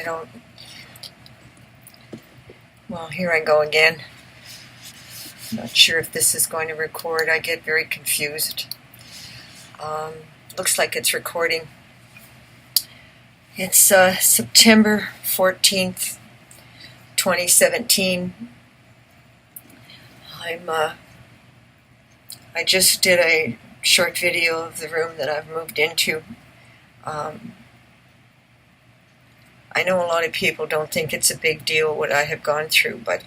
don't... Well, here I go again. Not sure if this is going to record. I get very confused. Looks like it's recording. It's September 14th, 2017. I just did a short video of the room that I've moved into. I know a lot of people don't think it's a big deal what I have gone through, but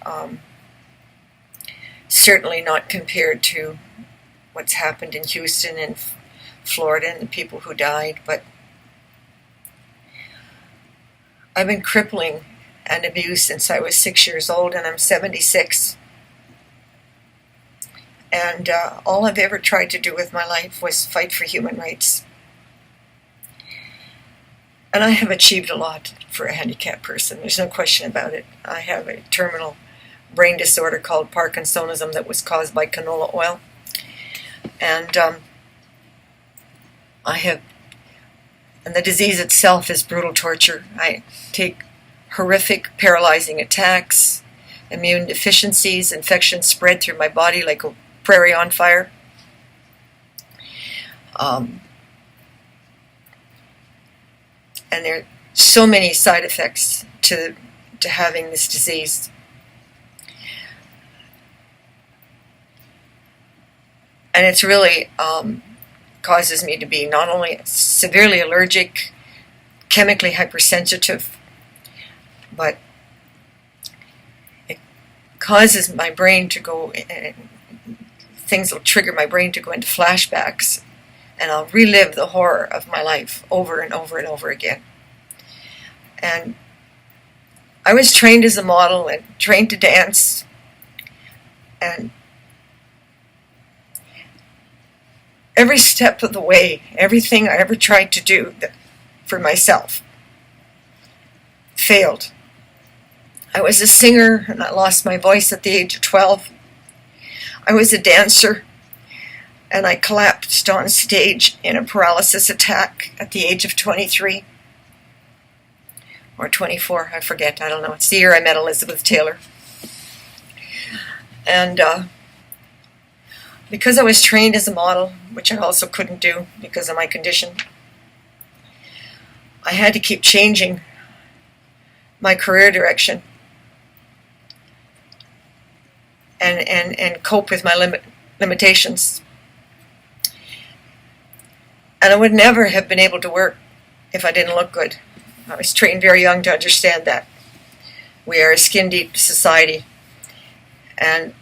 certainly not compared to what's happened in Houston and Florida and the people who died. But I've been crippling and abused since I was 6 years old, and I'm 76. And all I've ever tried to do with my life was fight for human rights. And I have achieved a lot for a handicapped person. There's no question about it. I have a terminal brain disorder called PARKINSONISM that was caused by canola oil. And and the disease itself is brutal torture. I take horrific, paralyzing attacks, immune deficiencies, infections spread through my body like a prairie on fire. And there are so many side effects to having this disease. And it's really causes me to be not only severely allergic, chemically hypersensitive, but it causes my brain to go, things will trigger my brain to go into flashbacks, and I'll relive the horror of my life over and over and over again. And I was trained as a model and trained to dance, and every step of the way, everything I ever tried to do for myself failed. I was a singer, and I lost my voice at the age of 12. I was a dancer, and I collapsed on stage in a paralysis attack at the age of 23. Or 24, I forget, I don't know. It's the year I met Elizabeth Taylor. And because I was trained as a model, which I also couldn't do because of my condition, I had to keep changing my career direction and cope with my limitations. And I would never have been able to work if I didn't look good. I was trained very young to understand that. We are a skin-deep society. And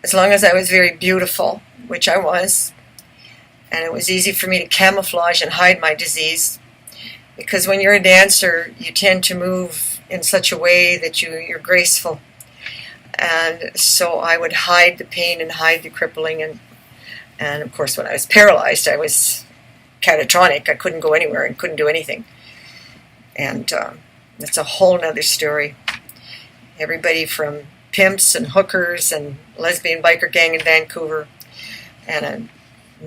as long as I was very beautiful, which I was, and it was easy for me to camouflage and hide my disease, because when you're a dancer, you tend to move in such a way that you're graceful. And so I would hide the pain and hide the crippling. And of course, when I was paralyzed, I was catatonic. I couldn't go anywhere and couldn't do anything. And it's a whole nother story. Everybody from pimps and hookers and lesbian biker gang in Vancouver, and a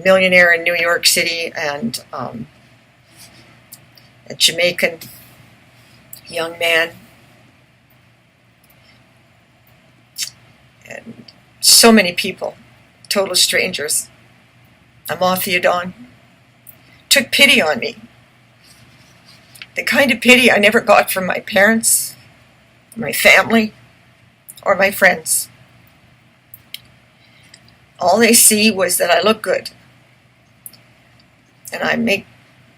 millionaire in New York City, and a Jamaican young man, and so many people, total strangers. A mafia don took pity on me. The kind of pity I never got from my parents, my family, or my friends. All they see was that I look good. And I make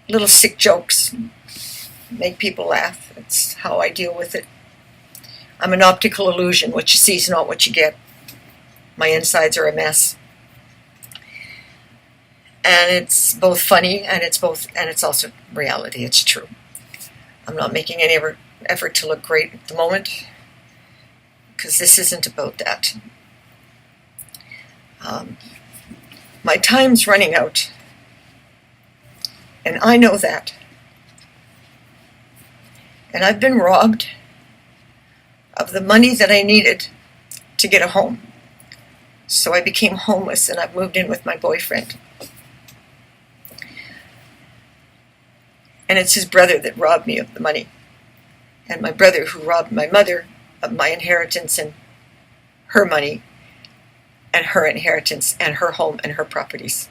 little sick jokes, make people laugh. It's how I deal with it. I'm an optical illusion. What you see is not what you get. My insides are a mess. And it's both funny, and it's also reality. It's true. I'm not making any effort to look great at the moment, because this isn't about that. My time's running out, and I know that. And I've been robbed of the money that I needed to get a home. So I became homeless, and I've moved in with my boyfriend. And it's his brother that robbed me of the money. and my brother who robbed my mother of my inheritance and her money and her inheritance and her home and her properties.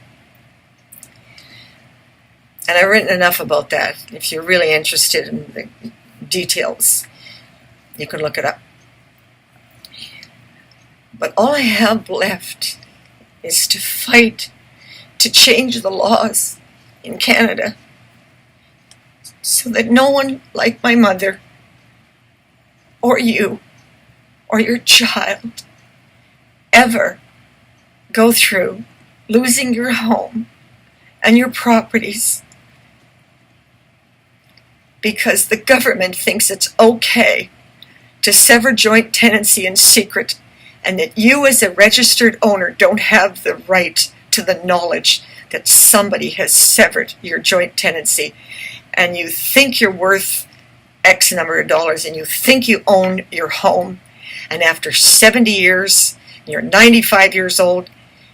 And I've written enough about that. If you're really interested in the details, you can look it up. But all I have left is to fight to change the laws in Canada so that no one like my mother or you or your child ever go through losing your home and your properties because the government thinks it's okay to sever joint tenancy in secret, and that you as a registered owner don't have the right to the knowledge that somebody has severed your joint tenancy, and you think you're worth X number of dollars, and you think you own your home, and after 70 years, you're 95 years old,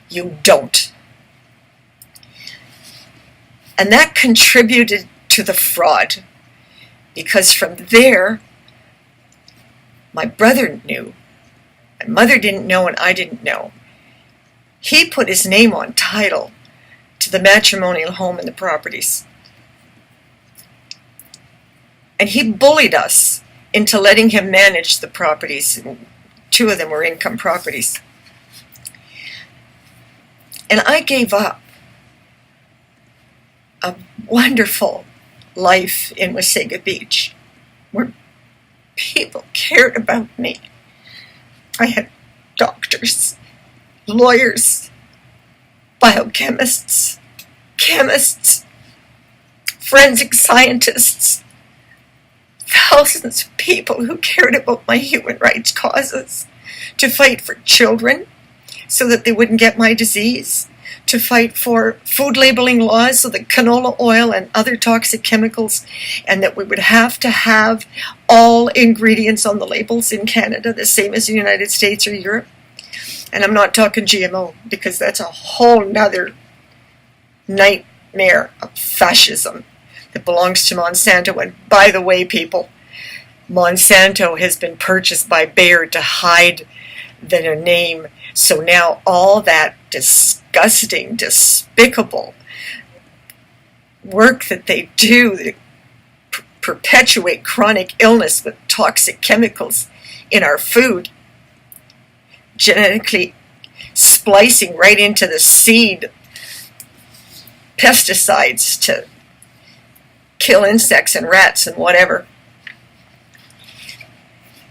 you don't. And that contributed to the fraud, because from there, my brother knew, my mother didn't know, and I didn't know. He put his name on title to the matrimonial home and the properties. And he bullied us into letting him manage the properties. 2 of them were income properties. And I gave up a wonderful life in Wasaga Beach, where people cared about me. I had doctors, lawyers, biochemists, chemists, forensic scientists, thousands of people who cared about my human rights causes, to fight for children so that they wouldn't get my disease, to fight for food labeling laws so that canola oil and other toxic chemicals, and that we would have to have all ingredients on the labels in Canada, the same as the United States or Europe. And I'm not talking GMO, because that's a whole nother nightmare of fascism that belongs to Monsanto. And by the way, people, Monsanto has been purchased by Bayer to hide their name. So now all that disgusting, despicable work that they do, that perpetuate chronic illness with toxic chemicals in our food, genetically splicing right into the seed pesticides to kill insects and rats and whatever.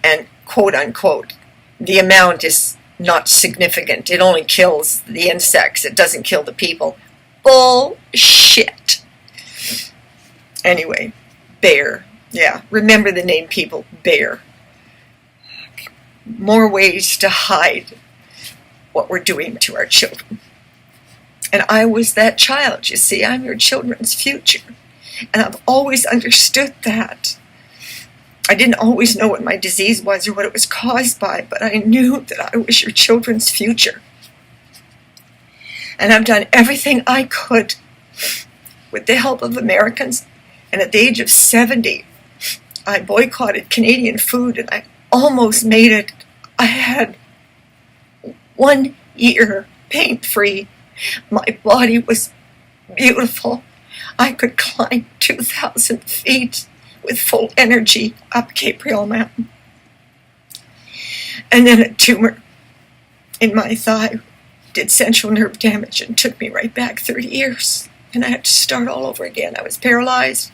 And quote unquote, the amount is not significant. It only kills the insects. It doesn't kill the people. Bullshit. Anyway, Bayer. Yeah, remember the name, people. Bayer. More ways to hide what we're doing to our children. And I was that child, you see. I'm your children's future. And I've always understood that. I didn't always know what my disease was or what it was caused by, but I knew that I was your children's future. And I've done everything I could with the help of Americans. And at the age of 70, I boycotted Canadian food, and I almost made it. I had 1 year pain-free. My body was beautiful. I could climb 2,000 feet with full energy up Gabriel Mountain. And then a tumor in my thigh did central nerve damage and took me right back 30 years. And I had to start all over again. I was paralyzed.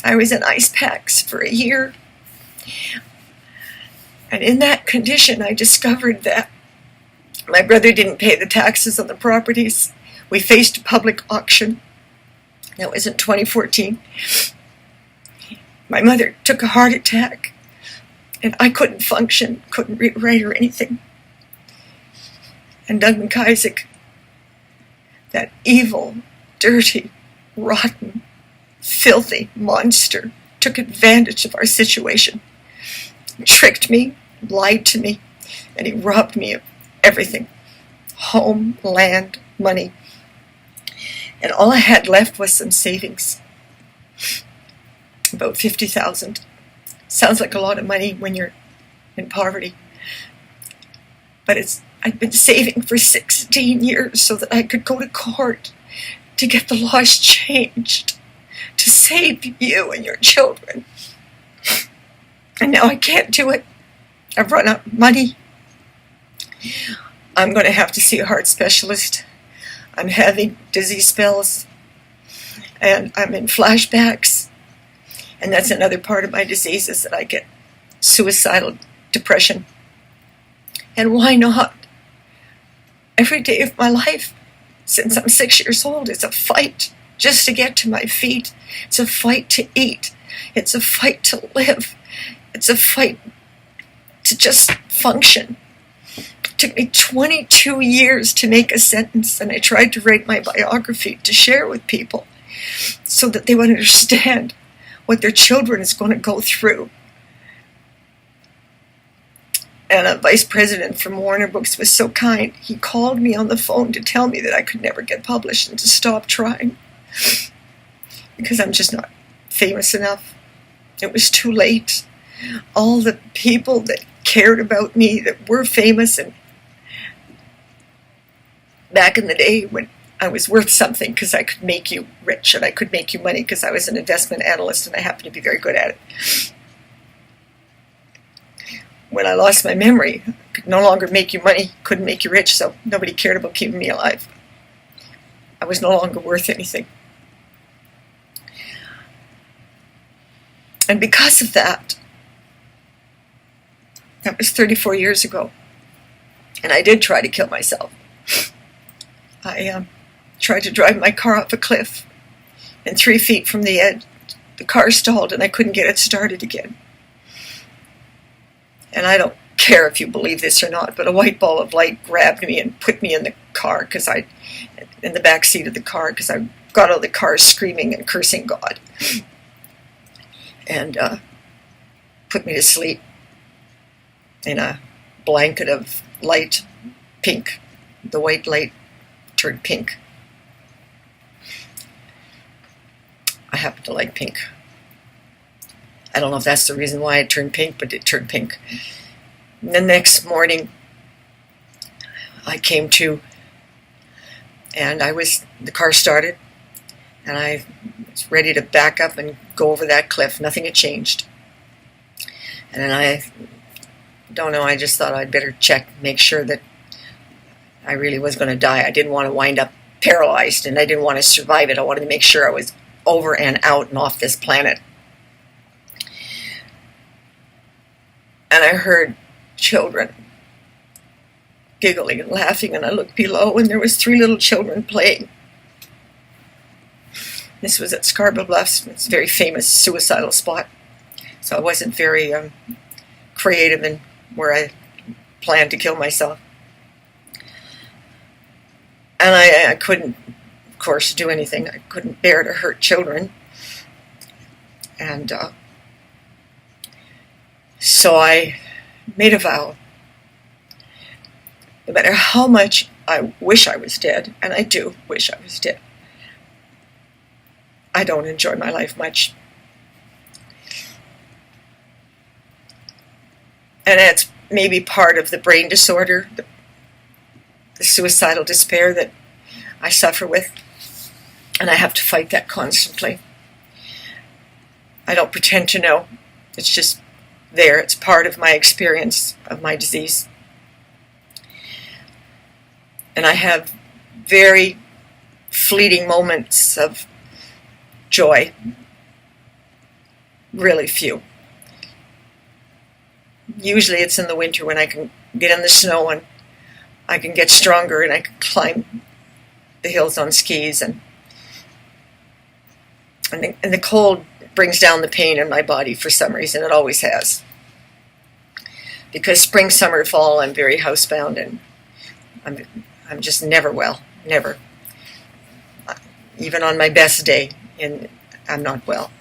I was in ice packs for a year. And in that condition, I discovered that my brother didn't pay the taxes on the properties. We faced a public auction. That was in 2014. My mother took a heart attack, and I couldn't function, couldn't read, write, or anything. And Doug McIsaac, that evil, dirty, rotten, filthy monster, took advantage of our situation, tricked me, lied to me, and he robbed me of everything. Home, land, money. And all I had left was some savings. About $50,000. Sounds like a lot of money when you're in poverty. But I've been saving for 16 years so that I could go to court to get the laws changed, to save you and your children. And now I can't do it. I've run out of money. I'm going to have to see a heart specialist. I'm having dizzy spells, and I'm in flashbacks. And that's another part of my disease, is that I get suicidal depression. And why not? Every day of my life, since I'm 6 years old, is a fight just to get to my feet. It's a fight to eat. It's a fight to live. It's a fight to just function. It took me 22 years to make a sentence, and I tried to write my biography to share with people so that they would understand what their children is going to go through. And a vice president from Warner Books was so kind. He called me on the phone to tell me that I could never get published and to stop trying because I'm just not famous enough. It was too late. All the people that cared about me, that were famous, and back in the day when I was worth something because I could make you rich and I could make you money because I was an investment analyst and I happened to be very good at it. When I lost my memory, I could no longer make you money, couldn't make you rich, so nobody cared about keeping me alive. I was no longer worth anything. And because of that was 34 years ago, and I did try to kill myself. I tried to drive my car off a cliff, and 3 feet from the edge, the car stalled and I couldn't get it started again. And I don't care if you believe this or not, but a white ball of light grabbed me and put me in the car, in the back seat of the car, because I got out of the car screaming and cursing God, and put me to sleep in a blanket of light pink. The white light turned pink. I happen to like pink. I don't know if that's the reason why it turned pink, but it turned pink. And the next morning, I came to, and the car started, and I was ready to back up and go over that cliff. Nothing had changed. And then I just thought I'd better check, make sure that I really was going to die. I didn't want to wind up paralyzed, and I didn't want to survive it. I wanted to make sure I was over and out and off this planet. And I heard children giggling and laughing, and I looked below, and there was 3 little children playing. This was at Scarborough Bluffs. It's a very famous suicidal spot. So I wasn't very creative in where I planned to kill myself. And I couldn't, of course, do anything. I couldn't bear to hurt children. And so I made a vow. No matter how much I wish I was dead, and I do wish I was dead, I don't enjoy my life much. And it's maybe part of the brain disorder, the suicidal despair that I suffer with. And I have to fight that constantly. I don't pretend to know. It's just there. It's part of my experience of my disease. And I have very fleeting moments of joy. Really few. Usually it's in the winter when I can get in the snow and I can get stronger and I can climb the hills on skis, and the cold brings down the pain in my body for some reason. It always has. Because spring, summer, fall, I'm very housebound, and I'm just never well. Never. Even on my best day, I'm not well.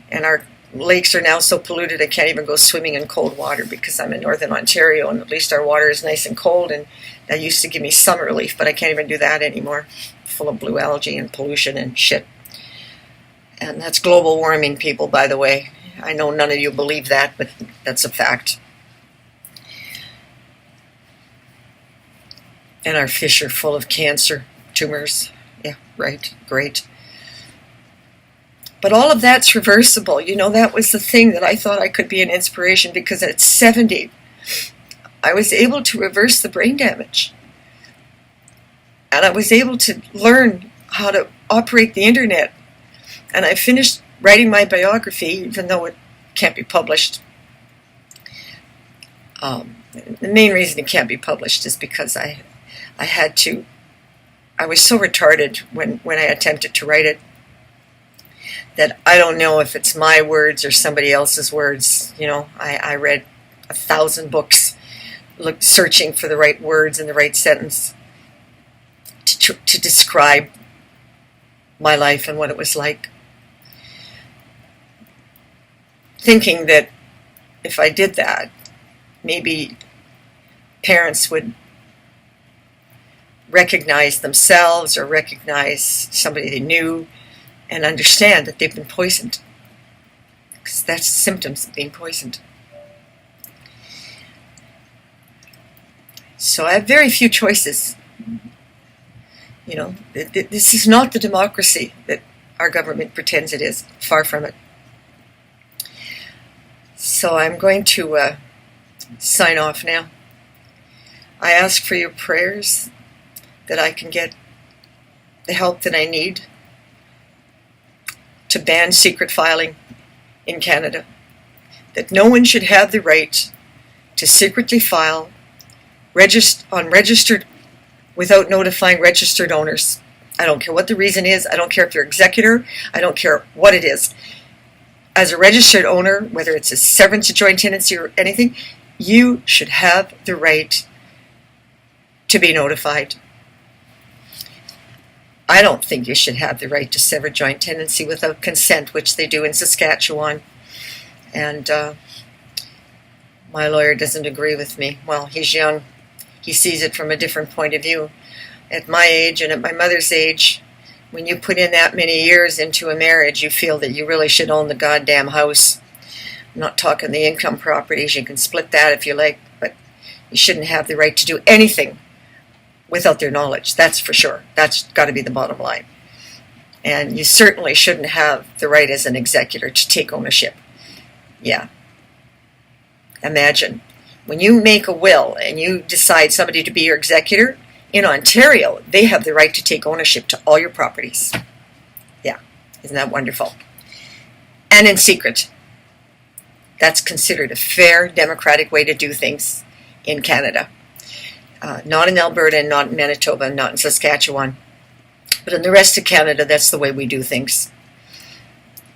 And our lakes are now so polluted I can't even go swimming in cold water because I'm in northern Ontario, and at least our water is nice and cold, and that used to give me some relief, but I can't even do that anymore. Full of blue algae and pollution and shit. And that's global warming, people, by the way. I know none of you believe that, but that's a fact. And our fish are full of cancer, tumors. Yeah, right, great. But all of that's reversible. You know, that was the thing that I thought I could be an inspiration, because at 70, I was able to reverse the brain damage. And I was able to learn how to operate the internet. And I finished writing my biography, even though it can't be published. The main reason it can't be published is because I was so retarded when I attempted to write it that I don't know if it's my words or somebody else's words. You know, I read 1,000 books searching for the right words and the right sentence to describe my life and what it was like. Thinking that if I did that, maybe parents would recognize themselves or recognize somebody they knew and understand that they've been poisoned. Because that's symptoms of being poisoned. So I have very few choices. You know, this is not the democracy that our government pretends it is. Far from it. So I'm going to sign off now. I ask for your prayers that I can get the help that I need to ban secret filing in Canada. That no one should have the right to secretly file unregistered without notifying registered owners. I don't care what the reason is. I don't care if you're executor. I don't care what it is. As a registered owner, whether it's a severance, a joint tenancy, or anything, you should have the right to be notified. I don't think you should have the right to sever joint tenancy without consent, which they do in Saskatchewan. And my lawyer doesn't agree with me. Well, he's young. He sees it from a different point of view. At my age and at my mother's age, when you put in that many years into a marriage, you feel that you really should own the goddamn house. I'm not talking the income properties. You can split that if you like, but you shouldn't have the right to do anything without their knowledge. That's for sure. That's got to be the bottom line. And you certainly shouldn't have the right as an executor to take ownership. Yeah. Imagine, when you make a will and you decide somebody to be your executor, in Ontario, they have the right to take ownership to all your properties. Yeah, isn't that wonderful? And in secret. That's considered a fair, democratic way to do things in Canada. Not in Alberta, and not in Manitoba, and not in Saskatchewan. But in the rest of Canada, that's the way we do things.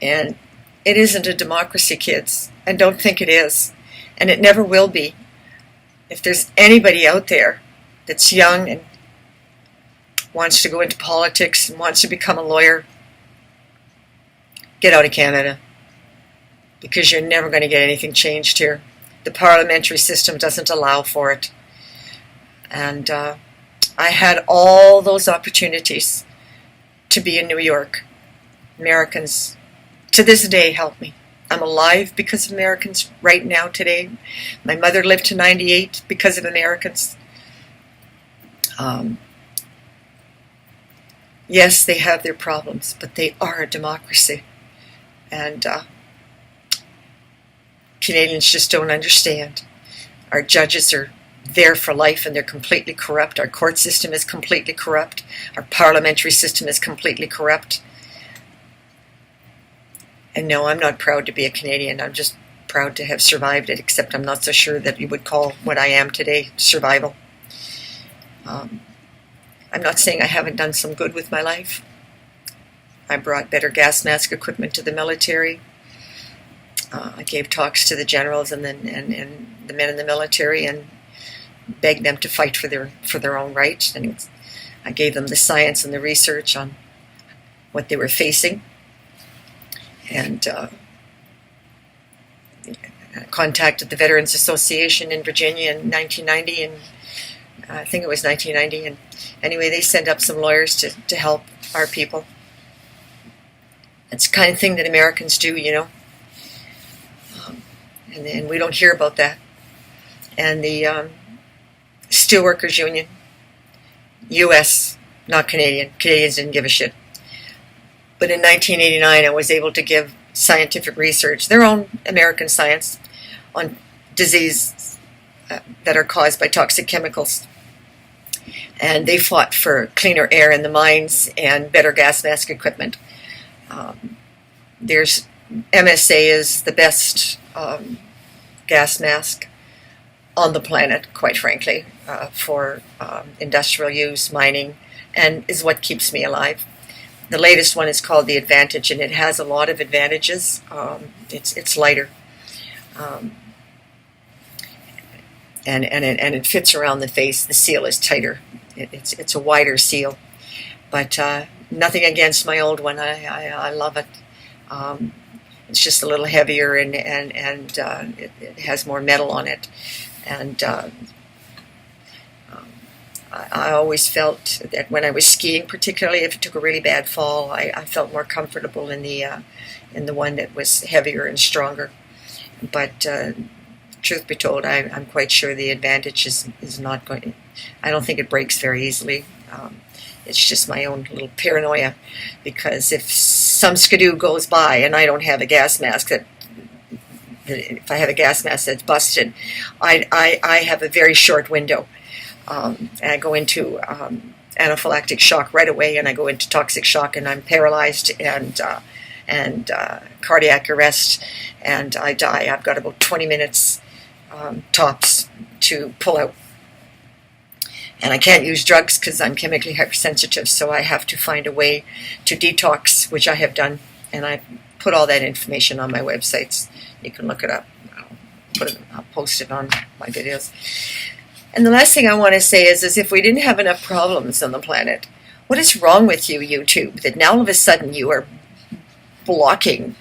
And it isn't a democracy, kids. And don't think it is. And it never will be. If there's anybody out there that's young and wants to go into politics and wants to become a lawyer, get out of Canada. Because you're never going to get anything changed here. The parliamentary system doesn't allow for it. And I had all those opportunities to be in New York. Americans, to this day, help me. I'm alive because of Americans right now, today. My mother lived to 98 because of Americans. Yes, they have their problems, but they are a democracy. And Canadians just don't understand. Our judges are there for life and they're completely corrupt. Our court system is completely corrupt. Our parliamentary system is completely corrupt. And no, I'm not proud to be a Canadian. I'm just proud to have survived it, except I'm not so sure that you would call what I am today survival. I'm not saying I haven't done some good with my life. I brought better gas mask equipment to the military. I gave talks to the generals and the men in the military and begged them to fight for their own rights. And I gave them the science and the research on what they were facing. And I contacted the Veterans Association in Virginia in 1990, and I think it was 1990. And anyway, they sent up some lawyers to help our people. It's the kind of thing that Americans do, you know. and we don't hear about that. And the Steelworkers Union, U.S., not Canadian. Canadians didn't give a shit. But in 1989, I was able to give scientific research, their own American science, on disease that are caused by toxic chemicals. And they fought for cleaner air in the mines and better gas mask equipment. There's MSA is the best gas mask on the planet, quite frankly, for industrial use, mining, and is what keeps me alive. The latest one is called the Advantage, and it has a lot of advantages. It's lighter, and it fits around the face. The seal is tighter. It's a wider seal, but nothing against my old one. I love it. It's just a little heavier, and it has more metal on it. And I always felt that when I was skiing, particularly if it took a really bad fall, I felt more comfortable in the one that was heavier and stronger. But truth be told, I'm quite sure the Advantage is not going. I don't think it breaks very easily. It's just my own little paranoia, because if some skidoo goes by and I don't have a gas mask if I have a gas mask that's busted, I have a very short window. And I go into anaphylactic shock right away, and I go into toxic shock, and I'm paralyzed and cardiac arrest, and I die. I've got about 20 minutes tops to pull out. And I can't use drugs because I'm chemically hypersensitive, so I have to find a way to detox, which I have done, and I put all that information on my websites. You can look it up. I'll post it on my videos. And the last thing I want to say is if we didn't have enough problems on the planet, what is wrong with you, YouTube, that now all of a sudden you are blocking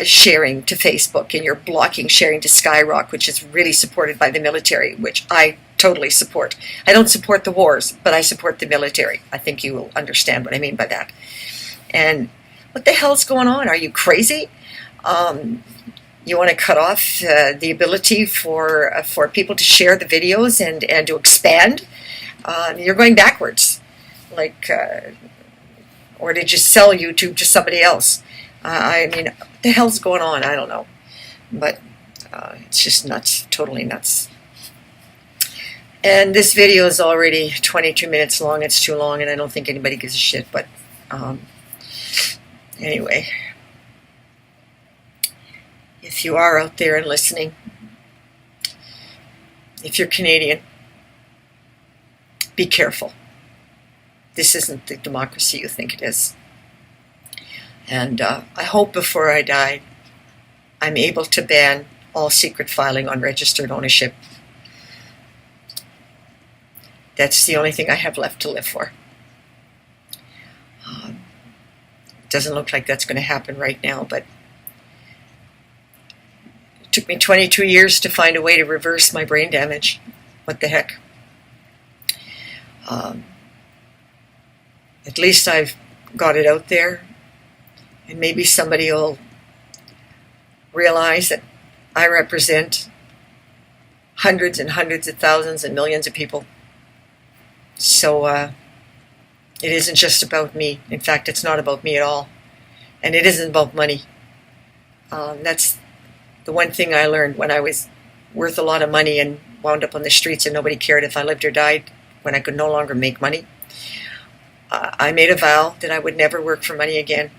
sharing to Facebook, and you're blocking sharing to Skyrock, which is really supported by the military, which I totally support. I don't support the wars, but I support the military. I think you will understand what I mean by that. And what the hell's going on? Are you crazy? You want to cut off the ability for people to share the videos and to expand? You're going backwards. Or did you sell YouTube to somebody else? I mean, what the hell's going on? I don't know. But it's just nuts, totally nuts. And this video is already 22 minutes long. It's too long, and I don't think anybody gives a shit. But anyway, if you are out there and listening, if you're Canadian, be careful. This isn't the democracy you think it is. And I hope before I die, I'm able to ban all secret filing on registered ownership. That's the only thing I have left to live for. It doesn't look like that's going to happen right now, but it took me 22 years to find a way to reverse my brain damage. What the heck? At least I've got it out there, and maybe somebody will realize that I represent hundreds and hundreds of thousands and millions of people. So it isn't just about me. In fact, it's not about me at all. And it isn't about money. That's the one thing I learned when I was worth a lot of money and wound up on the streets and nobody cared if I lived or died, when I could no longer make money. I made a vow that I would never work for money again.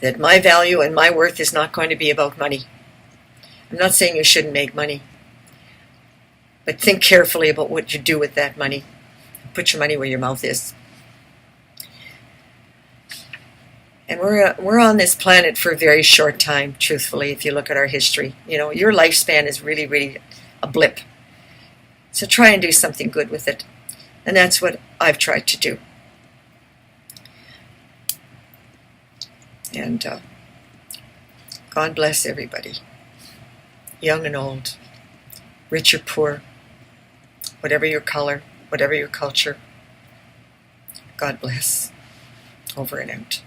That my value and my worth is not going to be about money. I'm not saying you shouldn't make money, but think carefully about what you do with that money. Put your money where your mouth is. And we're on this planet for a very short time, truthfully, if you look at our history. You know, your lifespan is really, really a blip. So try and do something good with it. And that's what I've tried to do. And God bless everybody, young and old, rich or poor, whatever your color, whatever your culture. God bless. Over and out.